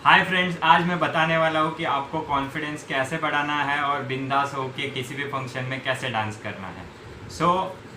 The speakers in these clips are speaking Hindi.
हाय फ्रेंड्स, आज मैं बताने वाला हूँ कि आपको कॉन्फिडेंस कैसे बढ़ाना है और बिंदास होके किसी भी फंक्शन में कैसे डांस करना है।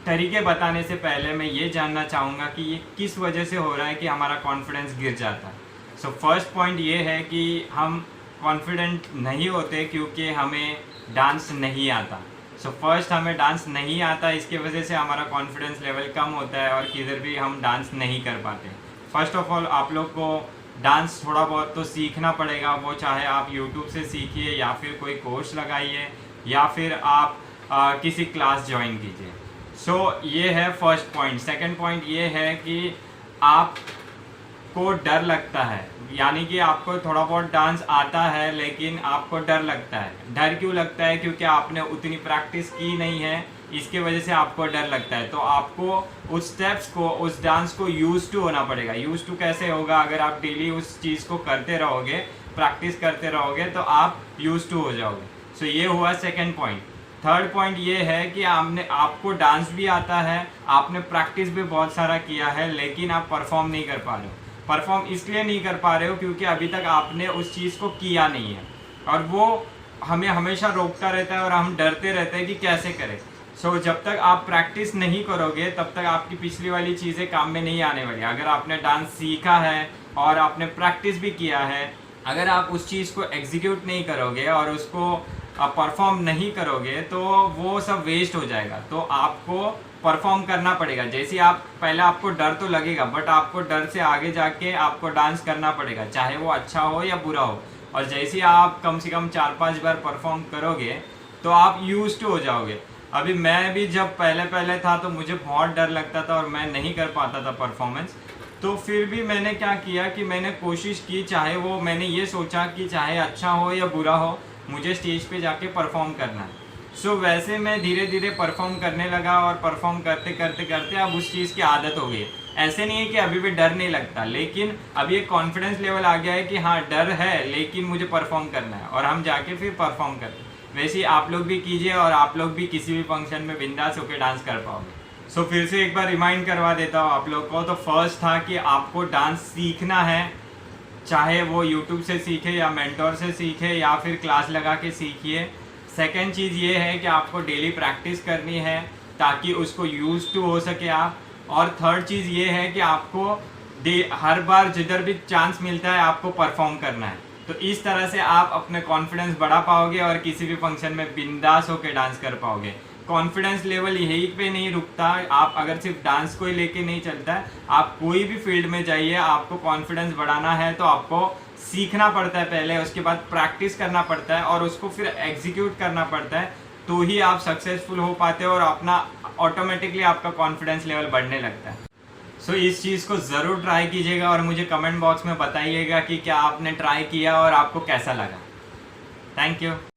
तरीके बताने से पहले मैं ये जानना चाहूँगा कि ये किस वजह से हो रहा है कि हमारा कॉन्फिडेंस गिर जाता है। फर्स्ट पॉइंट ये है कि हम कॉन्फिडेंट नहीं होते क्योंकि हमें डांस नहीं आता। फर्स्ट हमें डांस नहीं आता, इसकी वजह से हमारा कॉन्फिडेंस लेवल कम होता है और किधर भी हम डांस नहीं कर पाते। फर्स्ट ऑफ ऑल आप लोग को डांस थोड़ा बहुत तो सीखना पड़ेगा, वो चाहे आप यूट्यूब से सीखिए या फिर कोई कोर्स लगाइए या फिर आप किसी क्लास ज्वाइन कीजिए। ये है फर्स्ट पॉइंट। सेकंड पॉइंट ये है कि आप को डर लगता है, यानी कि आपको थोड़ा बहुत डांस आता है लेकिन आपको डर लगता है। डर क्यों लगता है? क्योंकि आपने उतनी प्रैक्टिस की नहीं है, इसके वजह से आपको डर लगता है। तो आपको उस स्टेप्स को, उस डांस को यूज टू होना पड़ेगा। यूज टू कैसे होगा? अगर आप डेली उस चीज़ को करते रहोगे, प्रैक्टिस करते रहोगे तो आप यूज टू हो जाओगे। ये हुआ सेकेंड पॉइंट। थर्ड पॉइंट ये है कि आपको डांस भी आता है, आपने प्रैक्टिस भी बहुत सारा किया है, लेकिन आप परफॉर्म नहीं कर पा रहे हो। परफॉर्म इसलिए नहीं कर पा रहे हो क्योंकि अभी तक आपने उस चीज़ को किया नहीं है और वो हमें हमेशा रोकता रहता है और हम डरते रहते हैं कि कैसे करें। जब तक आप प्रैक्टिस नहीं करोगे तब तक आपकी पिछली वाली चीज़ें काम में नहीं आने वाली। अगर आपने डांस सीखा है और आपने प्रैक्टिस भी किया है, अगर आप उस चीज़ को एग्जीक्यूट नहीं करोगे और उसको परफॉर्म नहीं करोगे तो वो सब वेस्ट हो जाएगा। तो आपको परफॉर्म करना पड़ेगा। जैसे आप पहले, आपको डर तो लगेगा बट आपको डर से आगे जाके आपको डांस करना पड़ेगा, चाहे वो अच्छा हो या बुरा हो। और जैसे आप कम से कम 4-5 बार परफॉर्म करोगे तो आप यूज टू हो जाओगे। अभी मैं भी जब पहले पहले था तो मुझे बहुत डर लगता था और मैं नहीं कर पाता था परफॉर्मेंस। तो फिर भी मैंने क्या किया कि मैंने कोशिश की, चाहे वो, मैंने ये सोचा कि चाहे अच्छा हो या बुरा हो, मुझे स्टेज पे जाके परफॉर्म करना है। वैसे मैं धीरे धीरे परफॉर्म करने लगा और परफॉर्म करते करते करते अब उस चीज़ की आदत हो गई। ऐसे नहीं है कि अभी भी डर नहीं लगता, लेकिन अभी एक कॉन्फिडेंस लेवल आ गया है कि हाँ, डर है लेकिन मुझे परफॉर्म करना है और हम जाके फिर परफॉर्म करते हैं। वैसे ही आप लोग भी कीजिए और आप लोग भी किसी भी फंक्शन में बिंदास होकर डांस कर पाओगे। फिर से एक बार रिमाइंड करवा देता हूँ आप लोग को। तो फर्स्ट था कि आपको डांस सीखना है, चाहे वो यूट्यूब से सीखे या मेंटोर से सीखे या फिर क्लास लगा के सीखिए। सेकेंड चीज़ ये है कि आपको डेली प्रैक्टिस करनी है ताकि उसको यूज टू हो सके आप। और थर्ड चीज़ ये है कि आपको हर बार जिधर भी चांस मिलता है आपको परफॉर्म करना है। तो इस तरह से आप अपने कॉन्फिडेंस बढ़ा पाओगे और किसी भी फंक्शन में बिंदास होकर डांस कर पाओगे। कॉन्फिडेंस लेवल यहीं पे नहीं रुकता। आप अगर सिर्फ डांस को ही लेके नहीं चलता है, आप कोई भी फील्ड में जाइए, आपको कॉन्फिडेंस बढ़ाना है तो आपको सीखना पड़ता है पहले, उसके बाद प्रैक्टिस करना पड़ता है और उसको फिर एग्जीक्यूट करना पड़ता है, तो ही आप सक्सेसफुल हो पाते हो और अपना ऑटोमेटिकली आपका कॉन्फिडेंस लेवल बढ़ने लगता है। इस चीज़ को ज़रूर ट्राई कीजिएगा और मुझे कमेंट बॉक्स में बताइएगा कि क्या आपने ट्राई किया और आपको कैसा लगा। Thank you.